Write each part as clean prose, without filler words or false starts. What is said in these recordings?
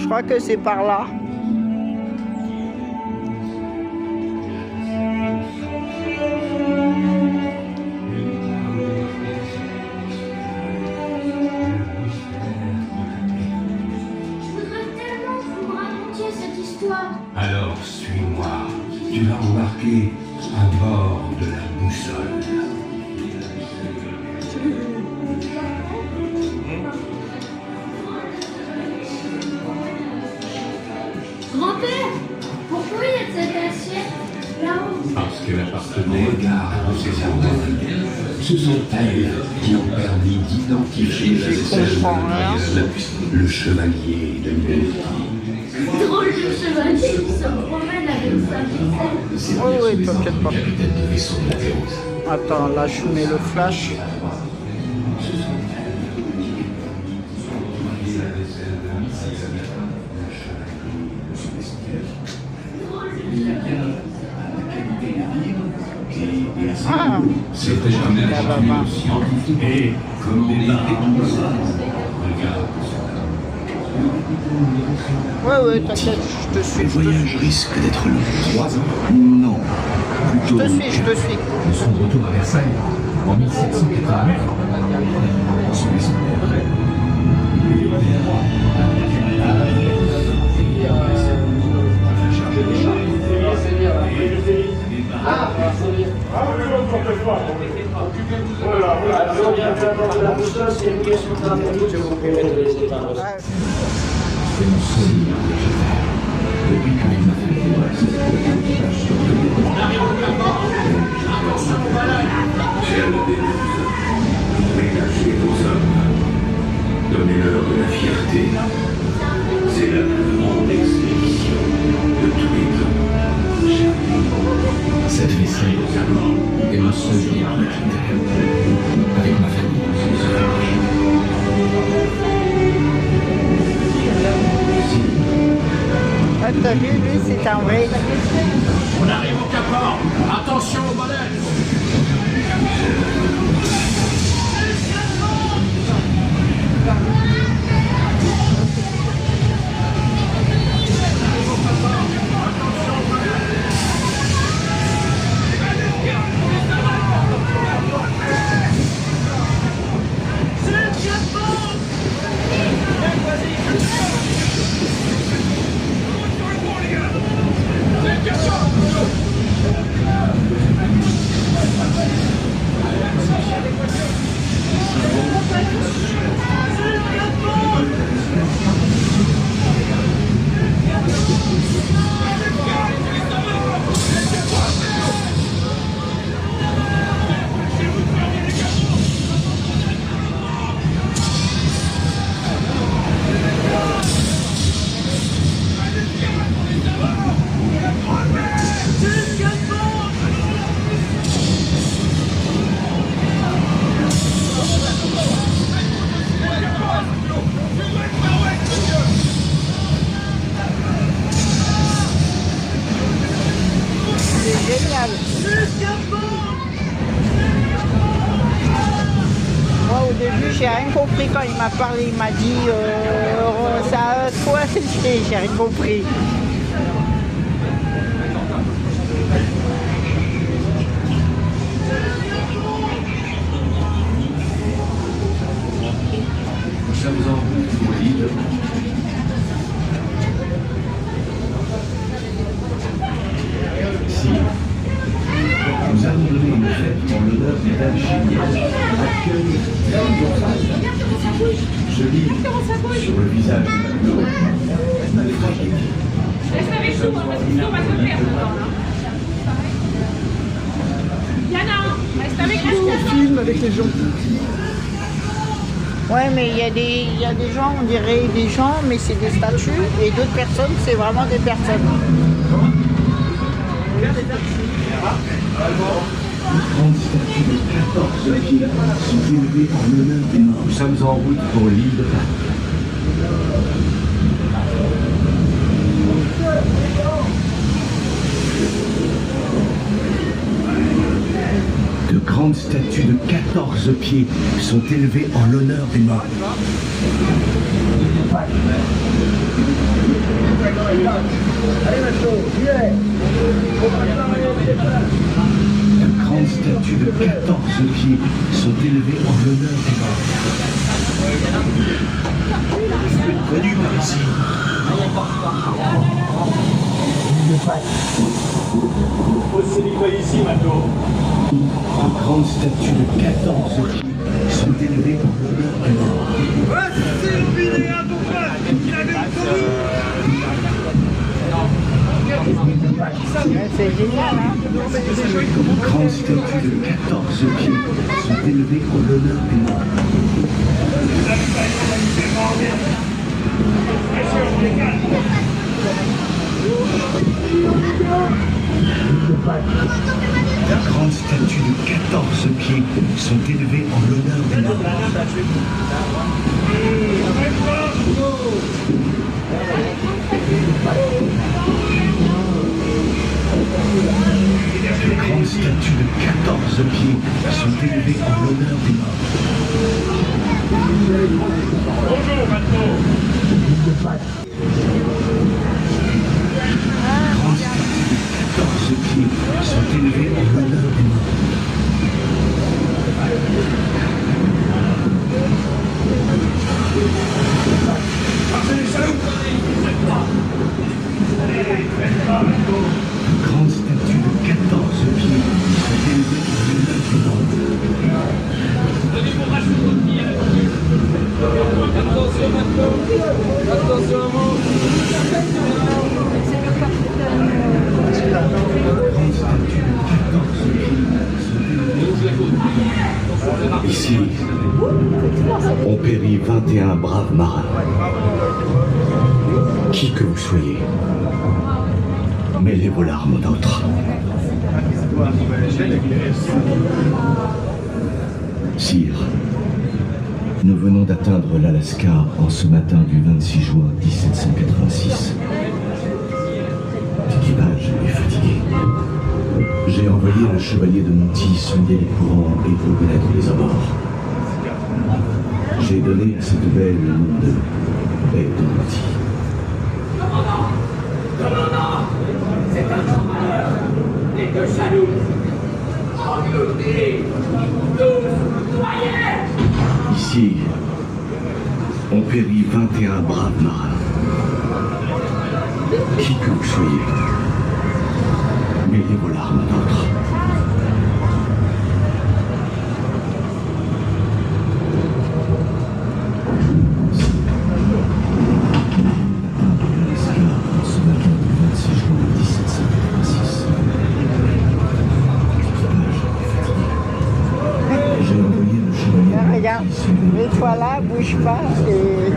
Je crois que c'est par là. Alors, suis-moi. Tu vas embarquer à bord de la boussole. Grand-père, pourquoi il y a cette assiette là-haut? Parce qu'elle appartenait à ces armoires. Ce sont elles qui ont permis d'identifier la vaisselle royale, le chevalier de l'humanité. Drôle de chevalier qui se promène avec sa vaisselle. Oui, t'inquiète pas. Capitaine de vaisseau Mathéos. Attends, là je mets le flash. Ah, C'était jamais un scientifique et commandé par ouais, t'inquiète, je te suis. Le voyage risque d'être long. 3 ans? Non. Je Plutôt te suis, je te suis. De son retour à Versailles en 1789. C'est mon souvenir que je fais. Depuis que il m'a fait Ciel des muses, ménagez vos hommes, donnez-leur de la fierté. C'est la plus grande expédition de tous les temps. cette vaisselle est mon seul lien avec la terre, avec ma famille. Ah, t'as vu, lui, c'est un vrai. On arrive au Cap Horn. Attention aux balais. Génial. Moi au début j'ai rien compris quand il m'a parlé, il m'a dit ça quoi j'ai rien compris. Nous sommes en route pour l'île. Si nous avons donné une fête en l'honneur des dames chiliennes, accueille je lis sur le visage de l'eau la fragilité. Reste avec nous, parce que sinon on va te perdre. Yana, reste avec nous. Film avec les gens. Ouais, mais il y a des gens, on dirait des gens, mais c'est des statues, et d'autres personnes, c'est vraiment des personnes. Grandes statues de 14 pieds sont élevées en l'honneur des morts. Nous sommes en route pour l'île de Pâques. De grandes statues de 14 pieds sont élevées en l'honneur des morts. De grandes statues de 14 pieds sont élevées en l'honneur des morts. Connu par ici. Aussi libre ici, maintenant. De grandes statues de 14 pieds sont élevées en l'honneur des morts. C'est génial, hein? De grandes statues de 14 pieds sont élevées en l'honneur des morts. De grandes statues de 14 pieds sont élevées en l'honneur des morts. De grandes statues de 14 pieds sont élevées en l'honneur des morts. Bonjour, maintenant. De grandes statues de 14 pieds sont élevées en l'honneur des morts. De grandes statues de 14 pieds sont élevées en l'honneur des morts. Ici, ont péri 21 braves marins. Qui que vous soyez, mêlez vos larmes aux nôtres. Sire, nous venons d'atteindre l'Alaska en ce matin du 26 juin 1786. L'équipage est fatigué. J'ai envoyé le chevalier de Monty sonder les courants et reconnaître les abords. J'ai donné à cette baie le nom de baie de Monty. Commandant, c'est un malheur. Les deux salauds. Engloutis. Tous noyés. Ici, ont péri 21 braves marins. Qui que vous soyez, mêlez vos larmes aux nôtres. Regarde, l'étoile là, bouge pas et...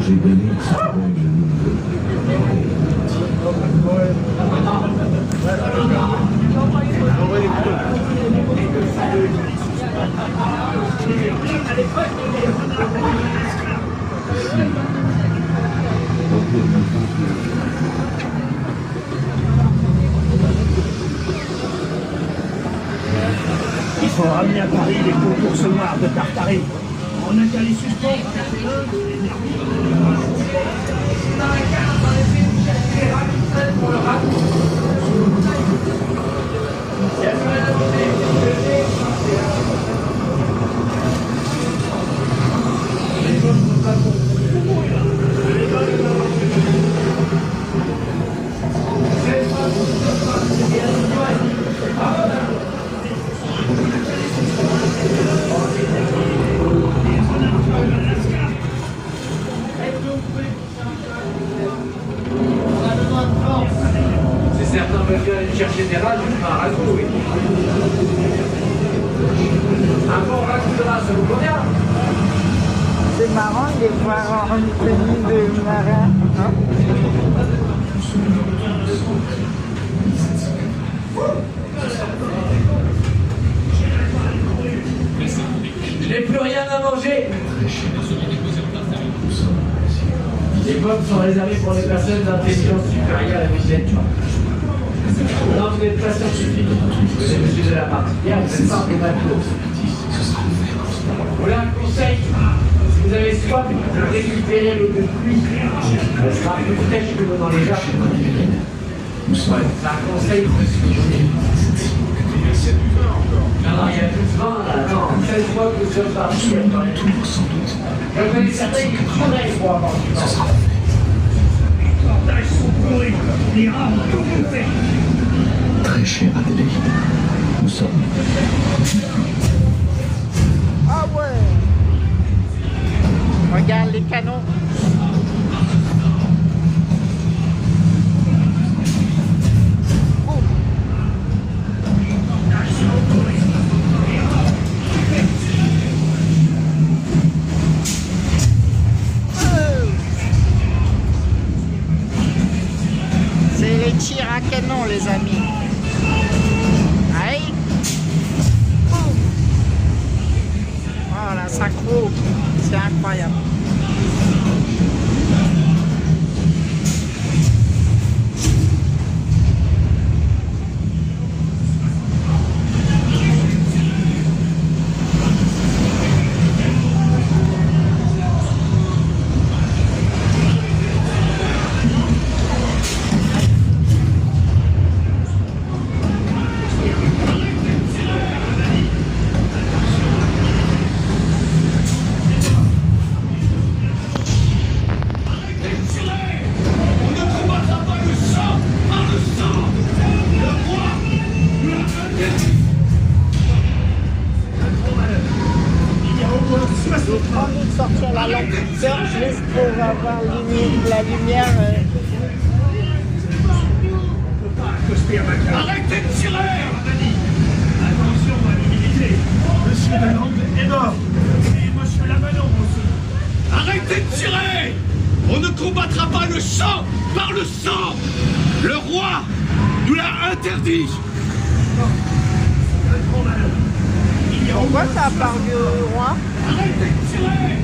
J'ai donné à cette baie le nom de Il faut ramener à Paris les concours noirs de Tartarie. On a qu'à les suspendre. Si certains veulent bien aller chercher des rats, je fais un ragoût, oui. Un bon ragoût de rat, ça vous convient? C'est marrant de les voir en tenue de marin. Hein? Je n'ai plus rien à manger. Les pommes sont réservées pour les personnes d'intelligence supérieure à 8e. Non, vous n'êtes pas scientifique. Vous êtes monsieur de la partie. Bien, vous êtes pas des bateaux. Voilà un conseil. vous avez soif de récupérer l'eau de pluie, elle sera plus fraîche que l'eau dans les jarres. Nous sommes C'est un conseil. Alors, il y a plus de vent là, non, 16 fois que nous sommes partis. toujours sans doute. Je connais certains qui creveraient pour avoir du Ce temps. sera très cher Adélaïde. Nous sommes Ah ouais. Regarde les canons. C'est les tirs à canon, les amis. Aïe. Oh la synchro, c'est incroyable. J'ai pas envie de sortir la lampe de torche juste pour avoir la lumière. Arrêtez de tirer! Attention à l'humidité. Monsieur Lalande est mort. Et monsieur Lamanon aussi. Arrêtez de tirer! On ne combattra pas le sang par le sang! Le roi nous l'a interdit! Pourquoi ça parle du roi? Arrêtez de tirer!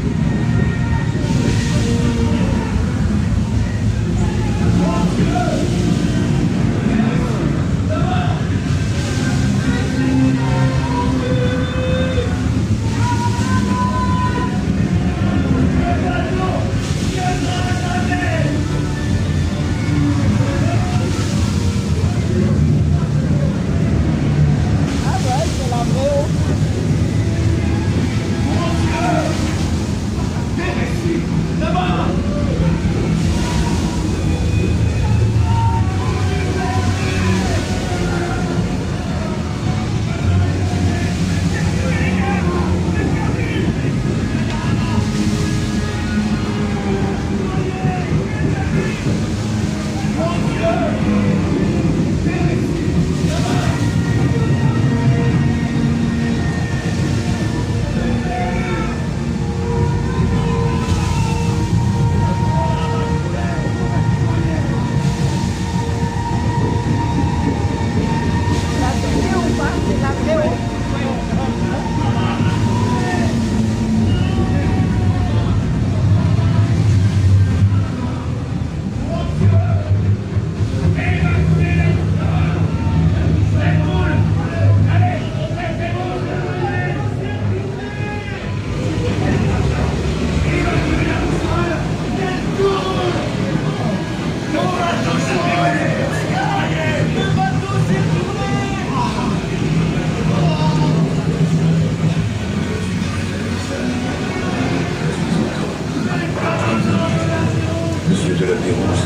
Monsieur de la Pérouse,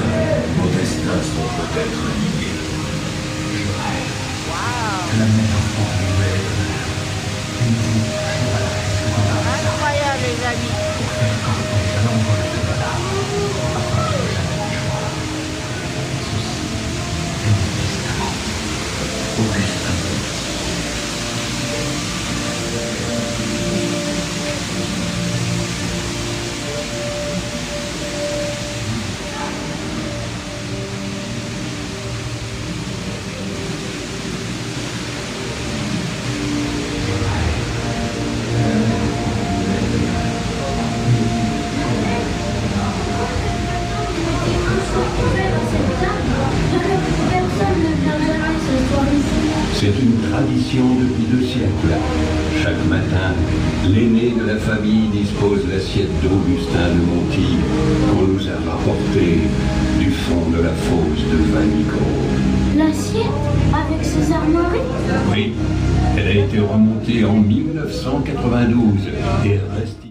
vos destins sont peut-être liés. Incroyable, les amis. C'est une tradition depuis 2 siècles. Chaque matin, L'aîné de la famille dispose l'assiette d'Augustin de Monti qu'on nous a rapportée du fond de la fosse de Vanicot. L'assiette avec ses armoiries? Oui, elle a été remontée en 1992 et reste